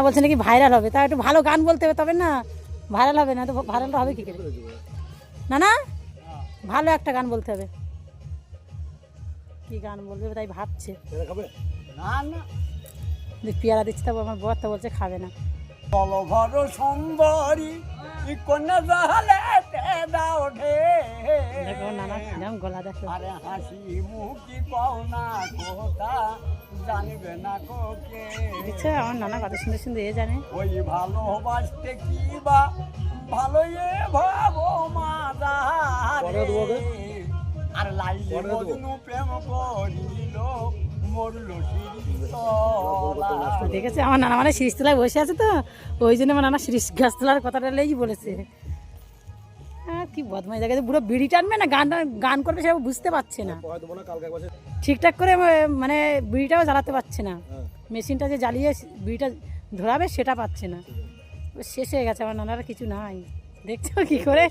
নানা বলছে নাকি ভাইরাল হবে, তা একটু ভালো গান বলতে হবে তবে না, ভাইরাল হবে না তো, ভাইরাল হবে কী করে? না না, ভালো একটা গান বলতে হবে। কি গান বলবে তাই ভাবছে। না না, পেয়ারা দিচ্ছে, তারপর আমার বর তো বলছে খাবে না। জলভর সুন্দরী কন্যা জাহালেতে দাও ঢে, দেখো নানা কিরম গলা দেখো। আরে হাসি মুখি পাও না কথা, জানবে না কোকে। দেখছো আমার নানা কত সুন্দর সুন্দর এ জানে। ওই ভালোবাসতে কি বা ভালো এ ভাবো মা জাহারে, আর লাইলে মজনু প্রেম করিল মরল শিরিষতলা। দেখেছে আমার নানা মানে শিরিষতলায় বসে আছে তো, ওই জন্য আমার নানা শিরিষ গাছতলার কথাটা লেগেই বলেছে। হ্যাঁ কি বদমাই জায়গায় পুরো বিড়ি টানবে না গান করবে, সেটা বুঝতে পারছে না ঠিকঠাক করে, মানে বিড়িটাও জ্বালাতে পারছে না, মেশিনটা যে জ্বালিয়ে বিড়িটা ধরাবে সেটা পাচ্ছে না। শেষ হয়ে গেছে আমার নানার, কিছু নাই। দেখছো কি করে